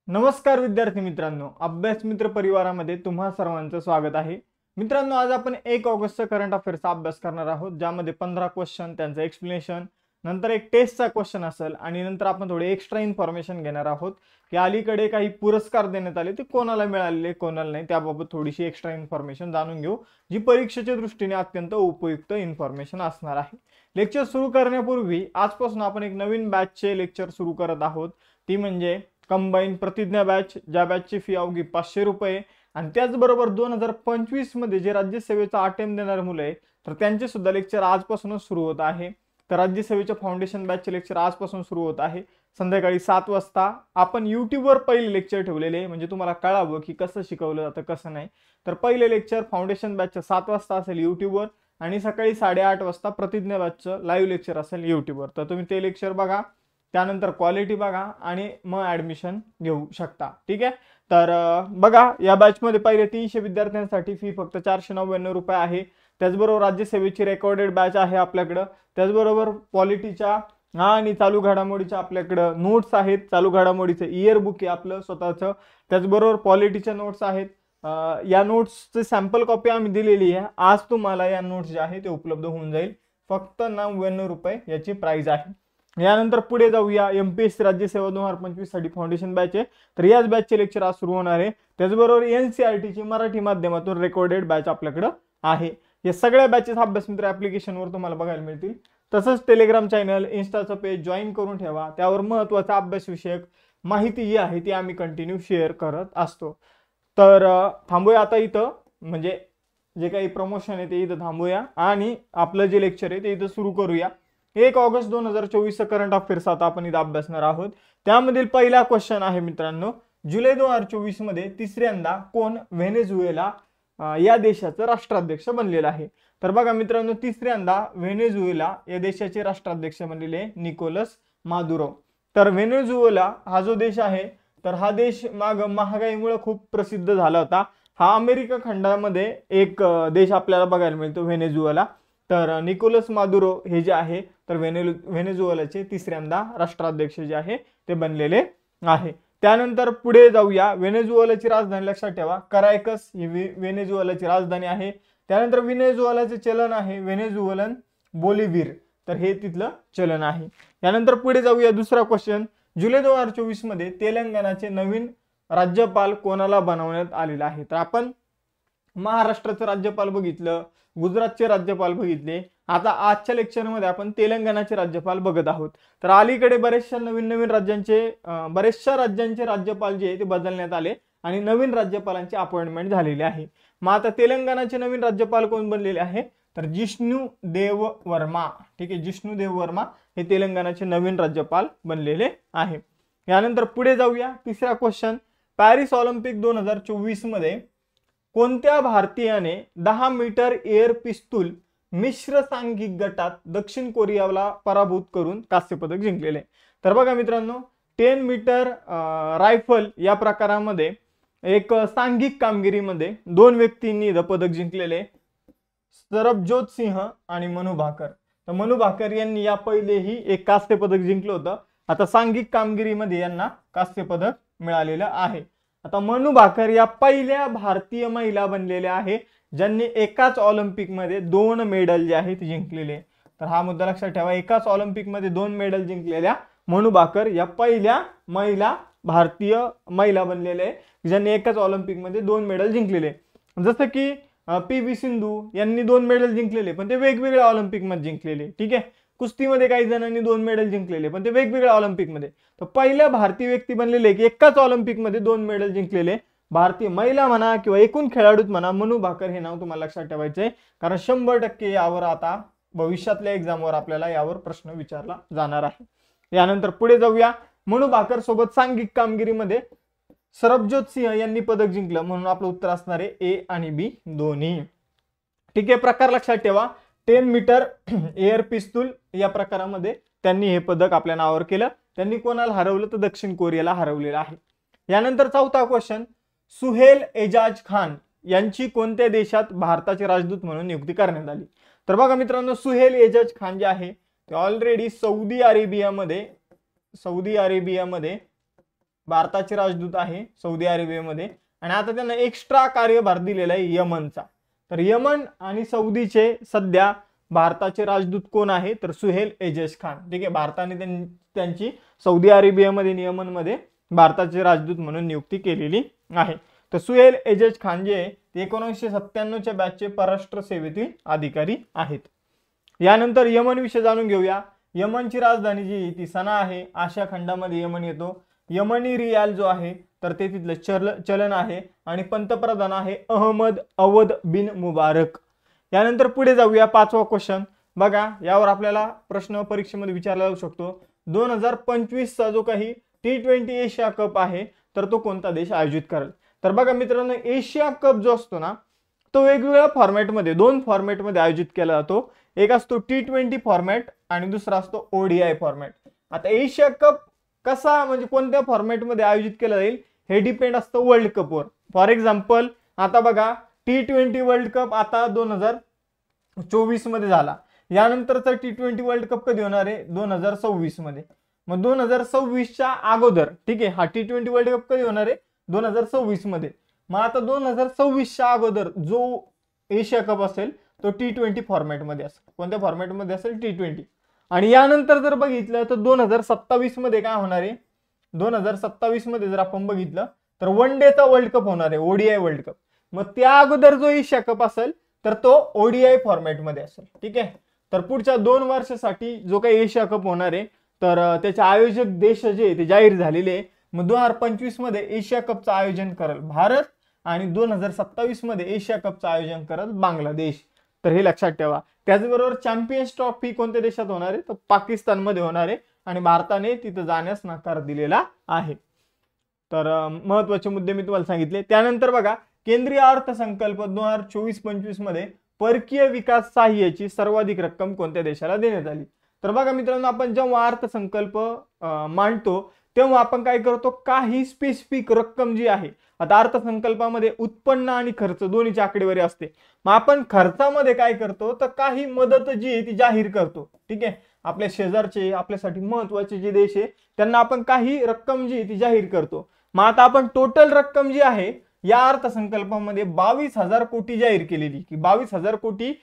नमस्कार विद्यार्थी मित्रांनो, अभ्यास मित्र परिवारामध्ये तुम्हा सर्वांचं स्वागत आहे. मित्रांनो, आज आपण 1 ऑगस्टचा करंट अफेअर्सचा अभ्यास करणार आहोत, ज्यामध्ये 15 क्वेश्चन, त्यांचं एक्सप्लेनेशन, नंतर एक टेस्टचा क्वेश्चन असेल आणि नंतर आपण थोडे एक्स्ट्रा इन्फॉर्मेशन घेणार आहोत की अलीकडे काही पुरस्कार देण्यात आले ते कोणाला मिळाले कोणाला नाही, त्याबाबत थोडीशी एक्स्ट्रा इन्फॉर्मेशन जाणून घेऊ, जी परीक्षेच्या दृष्टीने अत्यंत उपयुक्त इन्फॉर्मेशन असणार आहे. लेक्चर सुरू करण्यापूर्वी आजपासून आपण एक नवीन बॅचचे लेक्चर सुरू करत आहोत, ती म्हणजे कंबाईन प्रतिज्ञा बॅच, ज्या बॅचची फी अवघी 500 रुपये. आणि त्याचबरोबर 2025 मध्ये जे राज्यसेवेचा अटेम्प्ट देणारे मुलं आहे तर त्यांचे सुद्धा लेक्चर आजपासूनच सुरू होत आहे. तर राज्यसेवेच्या फाउंडेशन बॅचचे लेक्चर आजपासून सुरू होत आहे संध्याकाळी 7 वाजता. आपण यूट्यूबवर पहिले लेक्चर ठेवलेले, म्हणजे तुम्हाला कळावं की कसं शिकवलं जातं कसं नाही. तर पहिले लेक्चर फाउंडेशन बॅचचं 7 वाजता असेल यूट्यूबवर, आणि सकाळी 8:30 वाजता प्रतिज्ञा बॅचचं लाईव्ह लेक्चर असेल यूट्यूबवर. तर तुम्ही ते लेक्चर बघा, त्यानंतर क्वालिटी बघा आणि मग ऍडमिशन घेऊ शकता. ठीक आहे. तर बघा, या बॅचमध्ये पहिले 300 विद्यार्थ्यांसाठी फी फक्त 499 रुपये आहे. त्याचबरोबर राज्यसेवेची रेकॉर्डेड बॅच आहे आपल्याकडं. त्याचबरोबर पॉलिटीच्या आणि चालू घडामोडीच्या आपल्याकडं नोट्स आहेत. चालू घडामोडीचं इयर बुक आहे आपलं स्वतःचं. त्याचबरोबर पॉलिटीच्या नोट्स आहेत. या नोट्सची सॅम्पल कॉपी आम्ही दिलेली आहे. आज तुम्हाला या नोट्स जे आहे ते उपलब्ध होऊन जाईल. फक्त 99 रुपये याची प्राइस आहे. यानंतर पुढे जाऊया, एमपीएससी राज्यसेवा 2025 साठी फाउंडेशन बॅच आहे. तर याच बॅचचे लेक्चर आज सुरू होणार आहे. त्याचबरोबर एनसीईआरटीची मराठी माध्यमातून रेकॉर्डेड बॅच आपल्याकडे आहे. या सगळ्या बॅचेस अभ्यास मित्र ऍप्लिकेशनवर तुम्हाला बघायला मिळतील. तसंच टेलिग्राम चॅनल, इन्स्टाचं पेज जॉईन करून ठेवा. त्यावर महत्त्वाचा अभ्यास विषयक माहिती जी आहे ती आम्ही कंटिन्यू शेअर करत असतो. तर थांबूया आता इथं, म्हणजे जे काही प्रमोशन आहे ते इथं थांबूया आणि आपलं जे लेक्चर आहे ते इथं सुरू करूया. 1 ऑगस्ट 2024 करंट अफेअर्स आता आपण इथं अभ्यासणार आहोत. त्यामधील पहिला क्वेश्चन आहे मित्रांनो, जुलै 2024 मध्ये तिसऱ्यांदा कोण व्हेनेझुएला या देशाचं राष्ट्राध्यक्ष बनलेला आहे. तर बघा मित्रांनो, तिसऱ्यांदा व्हेनेझुएला या देशाचे राष्ट्राध्यक्ष बनलेले निकोलस मादुरो. तर व्हेनेझुएला हा जो देश आहे, तर हा देश महागाईमुळे खूप प्रसिद्ध झाला होता. हा अमेरिका खंडामध्ये एक देश आपल्याला बघायला मिळतो, व्हेनेझुएला. तर निकोलस मादुरो हे जे आहे तर व्हेनेझुएलाचे तिसऱ्यांदा राष्ट्राध्यक्ष जे आहे ते बनलेले आहे. त्यानंतर पुढे जाऊया, व्हेनेझुएलाची राजधानी लक्षात ठेवा, करायकस ही व्हेनेझुएलाची राजधानी आहे. त्यानंतर व्हेनेझुएलाचे चलन आहे व्हेनेझुएलन बोलिव्हिर, तर हे तिथलं चलन आहे. यानंतर पुढे जाऊया, दुसरा क्वेश्चन, जुलै 2024 मध्ये तेलंगणाचे नवीन राज्यपाल कोणाला बनवण्यात आलेला आहे. तर आपण महाराष्ट्राचे राज्यपाल बघितलं, गुजरातचे राज्यपाल बघितले, आता आजच्या लेक्चरमध्ये आपण तेलंगणाचे राज्यपाल बघत आहोत. तर अलीकडे बरेचशा नवीन राज्यांचे राज्यपाल जे ते बदलण्यात आले आणि नवीन राज्यपालांची अपॉइंटमेंट झालेली आहे. मग आता तेलंगणाचे नवीन राज्यपाल कोण बनलेले आहे, तर जिष्णू देव वर्मा. ठीक आहे, जिष्णू देव वर्मा हे तेलंगणाचे नवीन राज्यपाल बनलेले आहे. यानंतर पुढे जाऊया, तिसरा क्वेश्चन, पॅरिस ऑलिम्पिक 2024 मध्ये कोणत्या भारतीयाने 10 मीटर एअर पिस्तूल मिश्र सांघिक गटात दक्षिण कोरियाला पराभूत करून कांस्य पदक जिंकलेले. तर बघा मित्रांनो, 10 मीटर रायफल या प्रकारामध्ये एक सांघिक कामगिरीमध्ये 2 व्यक्तींनी पदक जिंकलेले, सरबजोत सिंह आणि मनू भाकर. तर मनू भाकर यांनी या पहिलेही एक कांस्य पदक जिंकलं होतं. आता सांघिक कामगिरीमध्ये यांना कांस्य पदक मिळालेलं आहे. आता मनू भाकर या पहिल्या भारतीय महिला बनलेल्या आहे ज्यांनी एकाच ऑलिम्पिक मध्ये 2 मेडल जे आहेत जिंकलेले. तर हा मुद्दा लक्षात ठेवा, एकाच ऑलिम्पिक मध्ये 2 मेडल जिंकलेल्या मनू भाकर या पहिल्या भारतीय महिला बनलेल्या आहे ज्यांनी एकाच ऑलिम्पिक मध्ये 2 मेडल जिंकलेले. जसं की पी.व्ही. सिंधू यांनी 2 मेडल जिंकलेले पण ते वेगवेगळ्या ऑलिम्पिक मध्ये जिंकलेले. ठीक आहे, कुस्तीमध्ये काही जणांनी 2 मेडल जिंकलेले पण ते वेगवेगळ्या ऑलिम्पिक मध्ये. तर पहिल्या भारतीय व्यक्ती बनलेले की एकाच ऑलिम्पिक मध्ये 2 मेडल जिंकलेले भारतीय महिला म्हणा किंवा एकूण खेळाडूत म्हणा, मनू भाकर हे नाव तुम्हाला लक्षात ठेवायचं आहे, कारण 100% यावर आता भविष्यातल्या एक्झामवर आपल्याला यावर प्रश्न विचारला जाणार आहे. यानंतर पुढे जाऊया, मनू भाकर सोबत सांघिक कामगिरीमध्ये सरबजोत सिंह यांनी पदक जिंकलं, म्हणून आपलं उत्तर असणार आहे ए आणि बी दोन्ही. ठीक आहे, प्रकार लक्षात ठेवा, 10 मीटर एअर पिस्तूल या प्रकारामध्ये त्यांनी हे पदक आपल्या नावावर केलं. त्यांनी कोणाला हरवलं, तर दक्षिण कोरियाला हरवलेलं आहे. यानंतर चौथा क्वेश्चन, सुहेल एजाज खान यांची कोणत्या देशात भारताचे राजदूत म्हणून नियुक्ती करण्यात आली. तर बघा मित्रांनो, सुहेल एजाज खान जे आहे ते ऑलरेडी सौदी अरेबियामध्ये भारताचे राजदूत आहे सौदी अरेबियामध्ये, आणि आता त्यांना एक्स्ट्रा कार्यभार दिलेला आहे यमनचा. तर यमन आणि सौदीचे सध्या भारताचे राजदूत कोण आहे, तर सुहेल एजेस खान. ठीक आहे, भारताने त्यांची सौदी अरेबियामध्ये यमनमध्ये भारताचे राजदूत म्हणून नियुक्ती केलेली आहे. तर सुहेल एजेस खान जे ते 1997च्या बॅचचे परराष्ट्र सेवेतील अधिकारी आहेत. यानंतर यमन विषय जाणून घेऊया. यमनची राजधानी जी ती सना आहे. आशिया खंडामध्ये यमन येतो. यमनी रियाल जो आहे तर ते तिथलं चलन आहे आणि पंतप्रधान आहे अहमद अवद बिन मुबारक. यानंतर पुढे जाऊया. 5वा क्वेश्चन बघा, यावर आपल्याला प्रश्न परीक्षेमध्ये विचारला जाऊ शकतो. 2025चा जो काही T20 एशिया कप आहे तर तो कोणता देश आयोजित करेल. तर बघा मित्रांनो, एशिया कप जो असतो ना तो वेगवेगळ्या फॉर्मॅटमध्ये 2 फॉर्मॅटमध्ये आयोजित केला जातो. एक असतो T20 फॉर्मॅट आणि दुसरा असतो ODI फॉर्मॅट. आता एशिया कप कसा म्हणजे कोणत्या फॉर्मॅटमध्ये आयोजित केला जाईल हे डिपेंड असतं वर्ल्ड कपवर. फॉर एक्झाम्पल आता बघा T20 वर्ल्ड कप आता 2024 मध्ये झाला. यानंतरचा T20 वर्ल्ड कप कधी होणार आहे 2026 मध्ये. मग 2026च्या अगोदर ठीक आहे हा T20 वर्ल्ड कप कधी होणार आहे 2026 मध्ये. मग आता 2026च्या अगोदर जो एशिया कप असेल तो T20 फॉर्मॅटमध्ये असेल. कोणत्या फॉर्मॅटमध्ये असेल T20. आणि यानंतर जर बघितलं तर 2027 मध्ये काय होणार आहे 2027 मध्ये जर आपण बघितलं तर वन डेचा वर्ल्ड कप होणार आहे ODI वर्ल्ड कप. मग त्या अगोदर जो एशिया कप असेल तर तो ODI फॉर्मॅटमध्ये असेल. ठीक आहे, तर पुढच्या 2 वर्षासाठी जो काही एशिया कप होणार आहे तर त्याचे आयोजक देश जे ते जाहीर झालेले आहे. मग 2025 मध्ये एशिया कपचं आयोजन करेल भारत आणि 2027 मध्ये एशिया कपचं आयोजन करेल बांगलादेश. तर हे लक्षात ठेवा. त्याचबरोबर चॅम्पियन्स ट्रॉफी कोणत्या देशात होणार आहे तर पाकिस्तानमध्ये होणार आहे आणि भारताने तिथं जाण्यास नकार दिलेला आहे. तर महत्त्वाचे मुद्दे मी तुम्हाला सांगितले. त्यानंतर बघा केंद्रीय अर्थसंकल्प 2024-25 मध्ये परकीय विकास सहाय्याची सर्वाधिक रक्कम कोणत्या देशाला देण्यात आली. तर बघा मित्रांनो, आपण जेव्हा अर्थसंकल्प मांडतो तेव्हा आपण काय करतो काही स्पेसिफिक रक्कम जी आहे. आता अर्थसंकल्पामध्ये उत्पन्न आणि खर्च दोन्हीची आकडेवारी असते. मग आपण खर्चामध्ये काय करतो तर काही मदत जी आहे ती जाहीर करतो. ठीक आहे, आपल्या शेजारचे आपल्यासाठी महत्त्वाचे जे देश आहे त्यांना आपण काही रक्कम जी आहे ती जाहीर करतो. मग आता आपण टोटल रक्कम जी आहे या अर्थसंकल्पामध्ये 22,000 कोटी जाहीर केलेली की 22,000 कोटी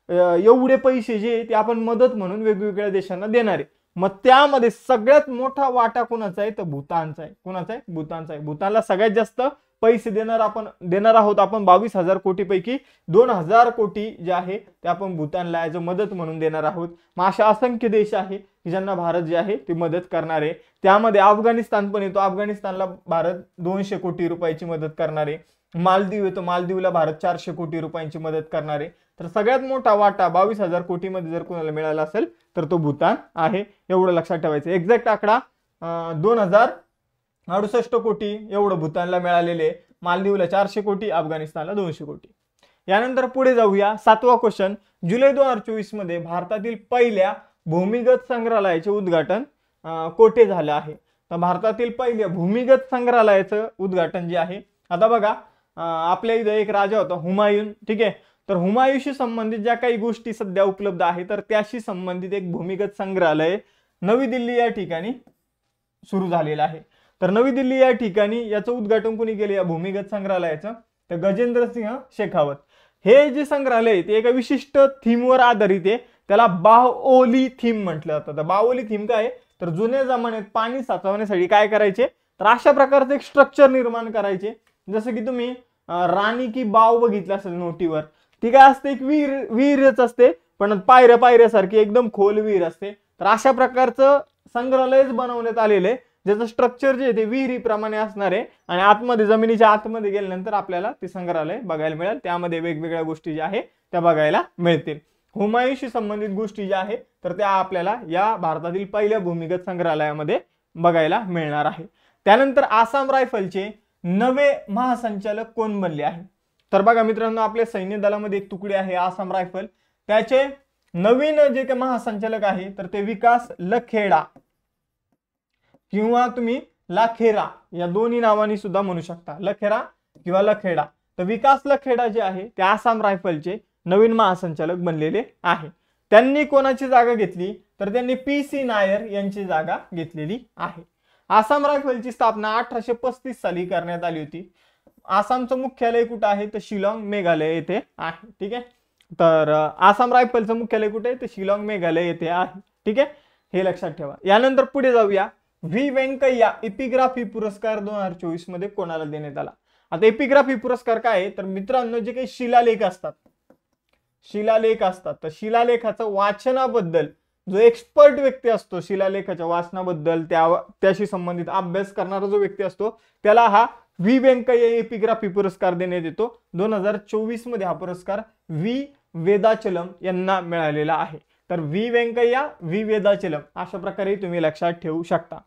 एवढे पैसे जे ते आपण मदत म्हणून वेगवेगळ्या देशांना देणार आहे. मग त्यामध्ये सगळ्यात मोठा वाटा कोणाचा आहे तर भूतानचा आहे. कोणाचा आहे भूतानचा आहे. भूतानला सगळ्यात जास्त पैसे देणार आहोत आपण 22,000 कोटी पैकी 2,000 कोटी जे आहे ते आपण भूतानला ॲज अ मदत म्हणून देणार आहोत. मग अशा असंख्य देश आहे की ज्यांना भारत जे आहे ते मदत करणार आहे. त्यामध्ये अफगाणिस्तान पण येतो. अफगाणिस्तानला भारत 200 कोटी रुपयाची मदत करणार आहे. मालदीव येतो. मालदीवला भारत 400 कोटी रुपयांची मदत करणार आहे. तर सगळ्यात मोठा वाटा 22,000 कोटीमध्ये जर कोणाला मिळाला असेल तर तो भूतान आहे. एवढं लक्षात ठेवायचं. एक्झॅक्ट आकडा 2,068 कोटी एवढं भूतानला मिळालेले. मालदीवला 400 कोटी, अफगाणिस्तानला 200 कोटी. यानंतर पुढे जाऊया. 7वा क्वेश्चन, जुलै 2024 मध्ये भारतातील पहिल्या भूमिगत संग्रहालयाचे उद्घाटन कोठे झालं आहे. तर भारतातील पहिल्या भूमिगत संग्रहालयाचं उद्घाटन जे आहे, आता बघा आपल्या इथं एक राजा होता हुमायून. ठीक आहे, तर हुमायूंशी संबंधित ज्या काही गोष्टी सध्या उपलब्ध आहे तर त्याशी संबंधित एक भूमिगत संग्रहालय नवी दिल्ली या ठिकाणी सुरू झालेलं आहे. तर नवी दिल्ली या ठिकाणी याचं उद्घाटन कोणी केले या भूमिगत संग्रहालयाचं तर गजेंद्र सिंह शेखावत. हे जे संग्रहालय आहे ते एका विशिष्ट थीमवर आधारित आहे. त्याला बाओली थीम म्हटलं जातं. तर बाओली थीम काय आहे तर जुन्या जमान्यात पाणी साचवण्यासाठी काय करायचे तर अशा प्रकारचं एक स्ट्रक्चर निर्माण करायचे. जसं की तुम्ही राणी की बाव बघितलं असेल नोटीवर. ती काय असते एक विहीरच असते पण पायऱ्यासारखी एकदम खोल विहीर असते. तर अशा प्रकारचं संग्रहालयच बनवण्यात आलेले ज्याचं स्ट्रक्चर जे आहे ते विहिरीप्रमाणे असणार आहे आणि आतमध्ये जमिनीच्या आतमध्ये गेल्यानंतर आपल्याला ते संग्रहालय बघायला मिळेल. त्यामध्ये वेगवेगळ्या गोष्टी ज्या आहेत त्या बघायला मिळतील. हुमायूंशी संबंधित गोष्टी ज्या आहेत तर त्या आपल्याला या भारतातील पहिल्या भूमिगत संग्रहालयामध्ये बघायला मिळणार आहे. त्यानंतर आसाम रायफलचे नवे महासंचालक कोण बनले आहे. तर बघा मित्रांनो, आपल्या सैन्य दलामध्ये एक तुकडी आहे आसाम रायफल. त्याचे नवीन जे काही महासंचालक आहे तर ते विकास लखेडा किंवा तुम्ही लाखेरा या दोन्ही नावांनी सुद्धा म्हणू शकता. लखेरा किंवा लखेडा. तर विकास लखेडा जे आहे ते आसाम रायफलचे नवीन महासंचालक बनलेले आहे. त्यांनी कोणाची जागा घेतली तर त्यांनी PC नायर यांची जागा घेतलेली आहे. आसाम रायफलची स्थापना 1835 साली करण्यात आली होती. आसामचं मुख्यालय कुठं आहे तर शिलाँग मेघालय येथे आहे. ठीक आहे, तर आसाम रायफलचं मुख्यालय कुठे आहे तर शिलाँग मेघालय येथे आहे. ठीक आहे, हे लक्षात ठेवा. यानंतर पुढे जाऊया. व्ही व्यंकय्या एपिग्राफी पुरस्कार 2024 मध्ये कोणाला देण्यात आला. आता एपिग्राफी पुरस्कार काय आहे तर मित्रांनो, जे काही शिलालेख असतात तर शिलालेखाचं वाचनाबद्दल जो एक्सपर्ट व्यक्ती असतो, शिलालेखाच्या वाचनाबद्दल त्याशी संबंधित अभ्यास करणारा जो व्यक्ती असतो, त्याला हा व्ही व्यंकय्या एपिग्राफी पुरस्कार देण्यात येतो. 2024 मध्ये हा पुरस्कार व्ही वेदाचलम यांना मिळालेला आहे. तर व्ही व्यंकय्या, व्ही वेदाचलम अशा प्रकारे तुम्ही लक्षात ठेवू शकता.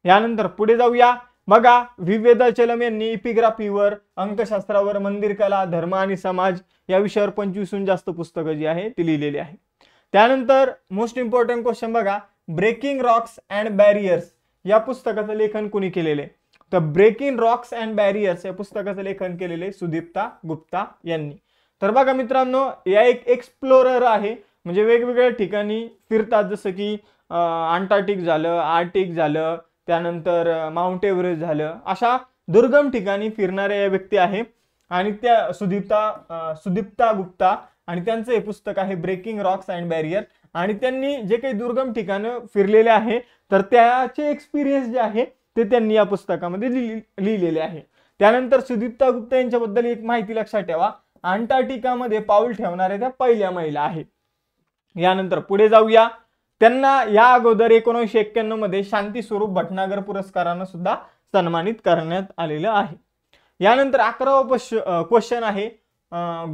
यानंतर पुढे जाऊया. बघा, व्ही वेदाचलम यांनी एपिग्राफीवर, अंकशास्त्रावर, मंदिर कला, धर्म आणि समाज या विषयावर 25हून जास्त पुस्तकं जी आहे ती लिहिलेली आहे. त्यानंतर मोस्ट इम्पॉर्टंट क्वेश्चन बघा, ब्रेकिंग रॉक्स अँड बॅरियर्स या पुस्तकाचं लेखन कोणी केलेले तर ब्रेकिंग रॉक्स अँड बॅरियर्स या पुस्तकाचं लेखन केलेले सुदीप्ता गुप्ता यांनी. तर बघा मित्रांनो, या एक एक्सप्लोरर आहे, म्हणजे वेगवेगळ्या ठिकाणी फिरतात, जसं की अंटार्क्टिक झालं, आर्टिक झालं, त्यानंतर माउंट एव्हरेस्ट झालं, अशा दुर्गम ठिकाणी फिरणाऱ्या या व्यक्ती आहे. आणि त्या सुदीप्ता गुप्ता, आणि त्यांचं हे पुस्तक आहे ब्रेकिंग रॉक्स अँड बॅरियर. आणि त्यांनी जे काही दुर्गम ठिकाणं फिरलेले आहे तर त्याचे एक्सपिरियन्स जे आहे ते त्यांनी या पुस्तकामध्ये लिहिलेले आहे. त्यानंतर सुदीप्ता गुप्ता यांच्याबद्दल एक माहिती लक्षात ठेवा, अंटार्क्टिकामध्ये पाऊल ठेवणाऱ्या त्या पहिल्या महिला आहेत. यानंतर पुढे जाऊया. त्यांना या अगोदर 1991 मध्ये शांती स्वरूप भटनागर पुरस्कारानं सुद्धा सन्मानित करण्यात आलेलं आहे. यानंतर 11वा क्वेश्चन आहे,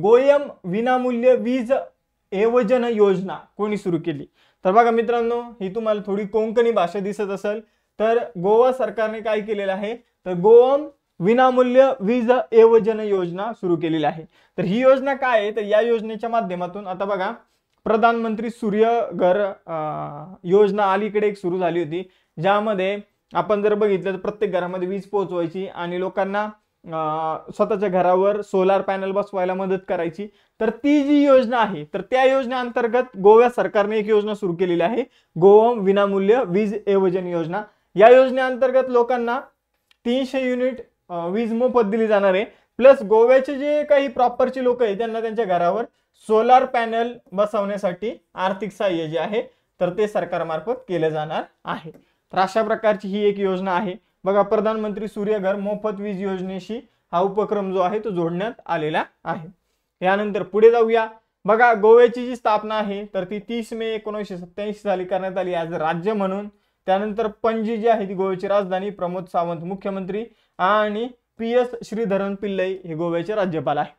गोयम विनामूल्य वीज एवजन योजना कोणी सुरू केली. तर बघा मित्रांनो, ही तुम्हाला थोडी कोंकणी भाषा दिसत असेल, तर गोवा सरकारने काय केलेलं आहे तर गोयम विनामूल्य वीज एवजन योजना सुरू केलेली आहे. तर ही योजना काय आहे तर या योजनेच्या माध्यमातून आता बघा, प्रधानमंत्री सूर्यघर योजना अलीकडे एक सुरू झाली होती, ज्यामध्ये आपण जर बघितलं तर प्रत्येक घरामध्ये वीज पोहोचवायची आणि लोकांना स्वतःच्या घरावर सोलार पॅनल बसवायला मदत करायची. तर ती जी योजना आहे तर त्या योजनेअंतर्गत गोवा सरकारने एक योजना सुरू केलेली आहे, गोयम विनामूल्य वीज एवजन योजना. या योजनेअंतर्गत लोकांना 300 युनिट वीज मोफत दिली जाणार आहे. प्लस गोव्याचे जे काही प्रॉपरचे लोक आहेत त्यांना त्यांच्या घरावर सोलार पॅनल बसवण्यासाठी आर्थिक सहाय्य जे आहे तर ते सरकारमार्फत केले जाणार आहे. तर अशा प्रकारची ही एक योजना आहे. बघा, प्रधानमंत्री सूर्यघर मोफत वीज योजनेशी हा उपक्रम जो आहे तो जोडण्यात आलेला आहे. यानंतर पुढे जाऊया. बघा, गोव्याची जी स्थापना आहे तर ती 30 मे 1987 साली करण्यात आली ॲज राज्य म्हणून. त्यानंतर पणजी जी आहे ती गोव्याची राजधानी, प्रमोद सावंत मुख्यमंत्री आणि PS श्रीधरन पिल्लई हे गोव्याचे राज्यपाल आहे.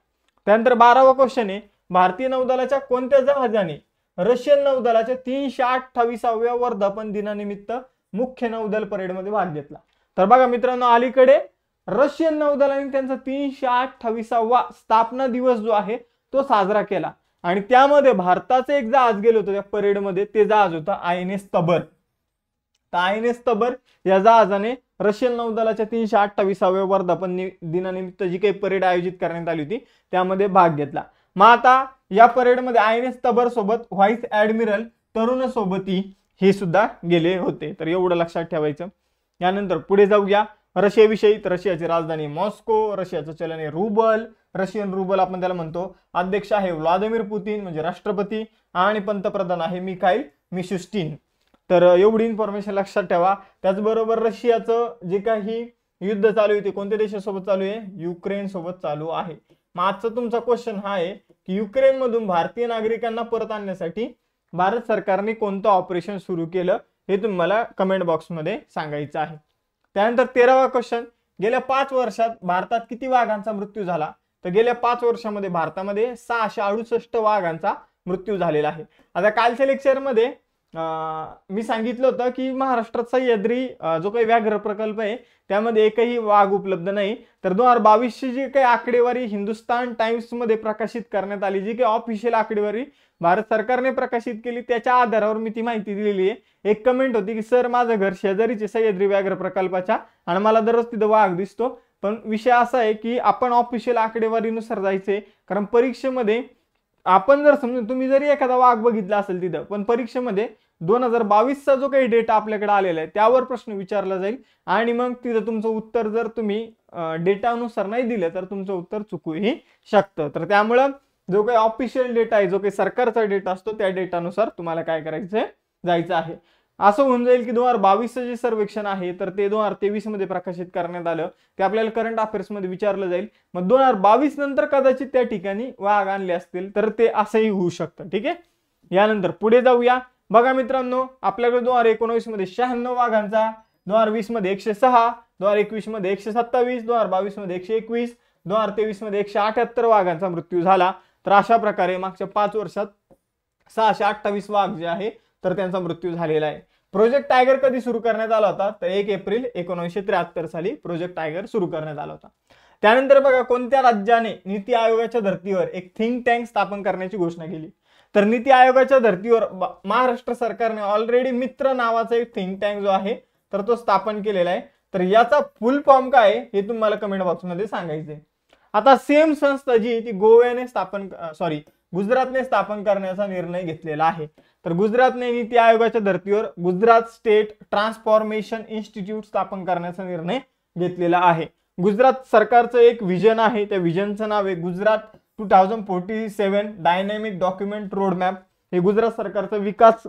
त्यानंतर 12वा क्वेश्चन आहे, भारतीय नौदलाच्या कोणत्या जहाजाने रशियन नौदलाच्या 328व्या वर्धापन दिनानिमित्त मुख्य नौदल परेडमध्ये भाग घेतला. तर बघा मित्रांनो, अलीकडे रशियन नौदलाने त्यांचा 328वा स्थापना दिवस जो आहे तो साजरा केला आणि त्यामध्ये भारताचं एक जहाज गेलं होतं त्या परेडमध्ये. ते जहाज होतं INS तबर. तर INS तबर या जहाजाने रशियन नौदलाच्या 328व्या वर्धापन दिनानिमित्त जी काही परेड आयोजित करण्यात आली होती त्यामध्ये भाग घेतला. मग आता या परेडमध्ये INS तबर सोबत व्हाईस ऍडमिरल तरुण सोबती हे सुद्धा गेले होते. तर एवढं लक्षात ठेवायचं. यानंतर पुढे जाऊया. रशियाविषयी, तर रशियाची राजधानी मॉस्को, रशियाचं चलन आहे रुबल, रशियन रुबल आपण त्याला म्हणतो. अध्यक्ष आहे व्लादिमीर पुतिन म्हणजे राष्ट्रपती आणि पंतप्रधान आहे मिखाईल मिशुस्टिन. तर एवढी इन्फॉर्मेशन लक्षात ठेवा. त्याचबरोबर रशियाचं जे काही युद्ध चालू आहे ते कोणत्या देशासोबत चालू आहे, युक्रेन सोबत चालू आहे. मग आजचा तुमचा क्वेश्चन हा आहे की युक्रेन मधून भारतीय नागरिकांना परत आणण्यासाठी भारत सरकारने कोणतं ऑपरेशन सुरू केलं हे तुम्हाला कमेंट बॉक्समध्ये सांगायचं आहे. त्यानंतर 13वा क्वेश्चन, गेल्या 5 वर्षात भारतात किती वाघांचा मृत्यू झाला. तर गेल्या 5 वर्षामध्ये भारतामध्ये 668 वाघांचा मृत्यू झालेला आहे. आता कालच्या लेक्चरमध्ये मी सांगितलं होतं की महाराष्ट्रात सह्याद्री जो काही व्याघ्र प्रकल्प आहे त्यामध्ये एकही वाघ उपलब्ध नाही. तर 2022ची जी काही आकडेवारी हिंदुस्तान टाइम्स मध्ये प्रकाशित करण्यात आली, जी काही ऑफिशियल आकडेवारी भारत सरकारने प्रकाशित केली, त्याच्या आधारावर मी ती माहिती दिलेली आहे. एक कमेंट होती की सर माझं घर शेजारीचे सह्याद्री व्याघ्र प्रकल्पाच्या आणि मला दररोज तिथं वाघ दिसतो. पण विषय असा आहे की आपण ऑफिशियल आकडेवारीनुसार जायचंय, कारण परीक्षेमध्ये आपण जर समजा तुम्ही जरी एखादा वाघ बघितला असेल तिथं, पण परीक्षेमध्ये 2022चा जो काही डेटा आपल्याकडे आलेला आहे त्यावर प्रश्न विचारला जाईल आणि मग तिथं तुमचं उत्तर जर तुम्ही डेटानुसार नाही दिलं तर तुमचं उत्तर चुकूही शकतं. तर त्यामुळं जो काही ऑफिशियल डेटा आहे, जो काही सरकारचा डेटा असतो त्या डेटानुसार तुम्हाला काय करायचं जायचं आहे. असं होऊन जाईल की 2022चं जे सर्वेक्षण आहे तर ते 2023 मध्ये प्रकाशित करण्यात आलं, ते आपल्याला करंट अफेअर्स मध्ये विचारलं जाईल. मग 2022 नंतर कदाचित त्या ठिकाणी वाघ आणले असतील तर ते असंही होऊ शकतं. ठीक आहे, यानंतर पुढे जाऊया. बघा मित्रांनो, आपल्याकडे 2019 मध्ये 96 वाघांचा, 2020 मध्ये 106, 2021 मध्ये 127, 2022 मध्ये 121, 2023 मध्ये 178 वाघांचा मृत्यू झाला. तर अशा प्रकारे मागच्या 5 वर्षात 628 वाघ जे आहे तर त्यांचा मृत्यू झालेला आहे. प्रोजेक्ट टायगर कधी सुरू करण्यात आला होता तर 1 एप्रिल 1973 साली प्रोजेक्ट टायगर सुरू करण्यात आला होता. त्यानंतर बघा, कोणत्या राज्याने नीती आयोगाच्या धर्तीवर एक थिंक टँक स्थापन करण्याची घोषणा केली. तर नीती आयोगाच्या धर्तीवर महाराष्ट्र सरकारने ऑलरेडी मित्र नावाचा एक थिंक टँक जो आहे तर तो स्थापन केलेला आहे. तर याचा फुल फॉर्म काय आहे हे तुम्हाला कमेंट बॉक्समध्ये सांगायचंय. आता सेम संस्था जी ती गुजरातने स्थापन करण्याचा निर्णय घेतलेला आहे. तर गुजरातने नीती आयोगाच्या धर्तीवर गुजरात स्टेट ट्रान्सफॉर्मेशन इन्स्टिट्यूट स्थापन करण्याचा निर्णय घेतलेला आहे. गुजरात सरकारचं एक विजन आहे, त्या विजनचं नाव आहे गुजरात 2047 डायनॅमिक डॉक्युमेंट रोडमॅप. हे गुजरात सरकारचं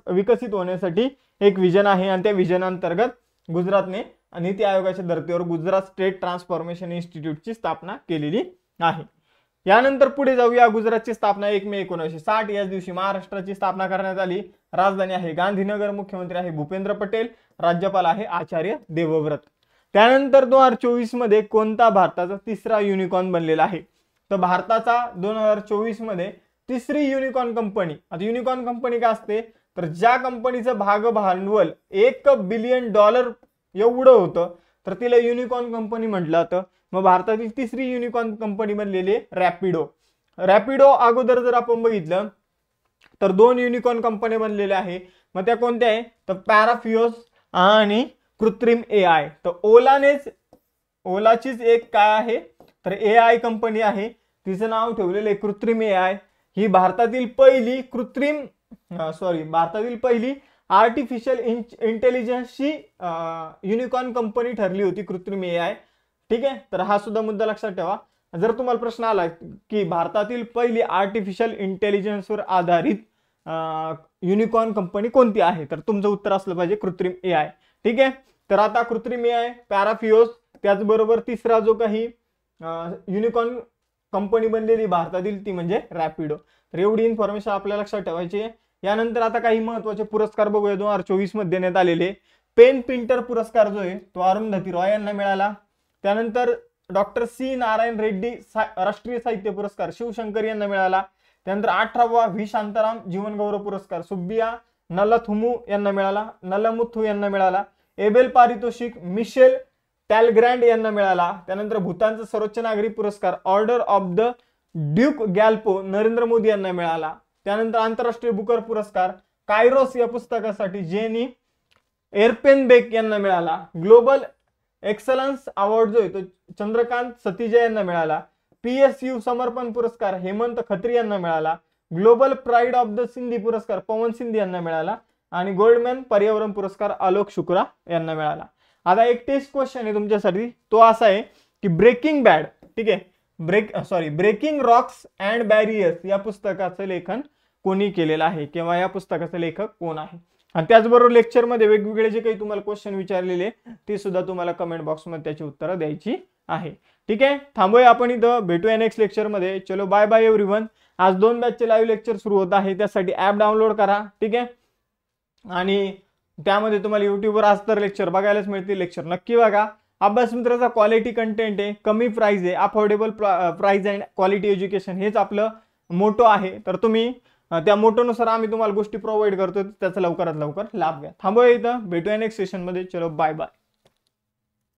विकसित होण्यासाठी एक विजन आहे आणि त्या विजन अंतर्गत गुजरातने नीती आयोगाच्या धर्तीवर गुजरात स्टेट ट्रान्सफॉर्मेशन इन्स्टिट्यूटची स्थापना केलेली आहे. यानंतर पुढे जाऊया. गुजरातची स्थापना 1 मे 1960 याच दिवशी महाराष्ट्राची स्थापना करण्यात आली. राजधानी आहे गांधीनगर, मुख्यमंत्री आहे भूपेंद्र पटेल, राज्यपाल आहे आचार्य देवव्रत. त्यानंतर 2024 मध्ये कोणता भारताचा तिसरा युनिकॉर्न बनलेला आहे. तर भारताचा 2024 मध्ये तिसरी युनिकॉर्न कंपनी. आता युनिकॉर्न कंपनी काय असते तर ज्या कंपनीचं भाग भांडवल $1 बिलियन एवढं होतं तर तिला युनिकॉर्न कंपनी म्हटलं जातं. मग भारतातील तिसरी युनिकॉर्न कंपनी बनलेली आहे रॅपिडो. रॅपिडो अगोदर जर आपण बघितलं तर 2 युनिकॉर्न कंपन्या बनलेल्या आहे. मग त्या कोणत्या आहे तर पॅराफिओस आणि कृत्रिम AI. तर ओलाचीच एक काय आहे तर AI कंपनी आहे, तिचं नाव ठेवलेलं आहे कृत्रिम AI. ही भारतातील पहिली आर्टिफिशियल इंटेलिजन्सची युनिकॉर्न कंपनी ठरली होती कृत्रिम AI. ठीक आहे, तर हा सुद्धा मुद्दा लक्षात ठेवा. जर तुम्हाला प्रश्न आला की भारतातील पहिली आर्टिफिशियल इंटेलिजन्सवर आधारित युनिकॉर्न कंपनी कोणती आहे तर तुमचं उत्तर असलं पाहिजे कृत्रिम AI. ठीक आहे, तर आता कृत्रिम AI, पॅराफिओस, त्याचबरोबर तिसरा जो काही युनिकॉर्न कंपनी बनलेली भारतातील ती म्हणजे रॅपिडो. तर एवढी इन्फॉर्मेशन आपल्याला लक्षात ठेवायची आहे. यानंतर आता काही महत्त्वाचे पुरस्कार बघूया. 2024 मध्ये देण्यात आलेले पेन पिंटर पुरस्कार जो आहे तो अरुंधती रॉय यांना मिळाला. त्यानंतर डॉक्टर C नारायण रेड्डी राष्ट्रीय साहित्य पुरस्कार शिवशंकर यांना मिळाला. त्यानंतर 18वा व्ही शांताराम जीवन गौरव पुरस्कार सुब्बिया नलमुथू यांना मिळाला. एबेल पारितोषिक मिशेल टॅलग्रँड यांना मिळाला. त्यानंतर भूतानचा सर्वोच्च नागरी पुरस्कार order of the Druk Gyalpo Narendra Modi यांना मिळाला. त्यानंतर आंतरराष्ट्रीय बुकर पुरस्कार कायरोस या पुस्तकासाठी जेनी एरपेनबेक यांना मिळाला. ग्लोबल एक्सलन्स अवॉर्ड जो आहे तो चंद्रकांत सतीजा यांना मिळाला. PSU समर्पण पुरस्कार हेमंत खत्री यांना मिळाला. Global pride of the Sindhi पुरस्कार पवन सिंधी यांना मिळाला आणि गोल्डमॅन पर्यावरण पुरस्कार आलोक शुक्ला यांना मिळाला. आता एक टेस्ट क्वेश्चन आहे तुमच्यासाठी, तो असा आहे की ब्रेकिंग बॅड, ठीक आहे, ब्रेकिंग रॉक्स अँड बॅरियर्स या पुस्तकाचं लेखन कोणी केलेलं आहे किंवा या पुस्तकाचे लेखक कोण आहे. आणि त्याचबरोबर लेक्चरमध्ये वेगवेगळे जे काही तुम्हाला क्वेश्चन विचारलेले ते सुद्धा तुम्हाला कमेंट बॉक्समध्ये त्याची उत्तरं द्यायची आहे. ठीक आहे, थांबूया आपण इथं, भेटूया नेक्स्ट लेक्चरमध्ये. चलो बाय बाय एव्हरीवन. आज 2 बॅचचे लाईव्ह लेक्चर सुरू होत आहे, त्यासाठी ऍप डाउनलोड करा. ठीक आहे, आणि त्यामध्ये तुम्हाला युट्यूबवर आज तर लेक्चर बघायलाच मिळतील. लेक्चर नक्की बघा. अभ्यास मित्राचा क्वालिटी कंटेंट आहे, कमी प्राइस आहे, affordable price and quality education हेच आपलं मोटो आहे. तर तुम्ही त्या मोटोनुसार आम्ही तुम्हाला गोष्टी प्रोव्हाइड करतो, त्याचा लवकरात लवकर लाभ घ्या. थांबूया इथं, भेटूया नेक्स्ट सेशनमध्ये. चलो बाय बाय.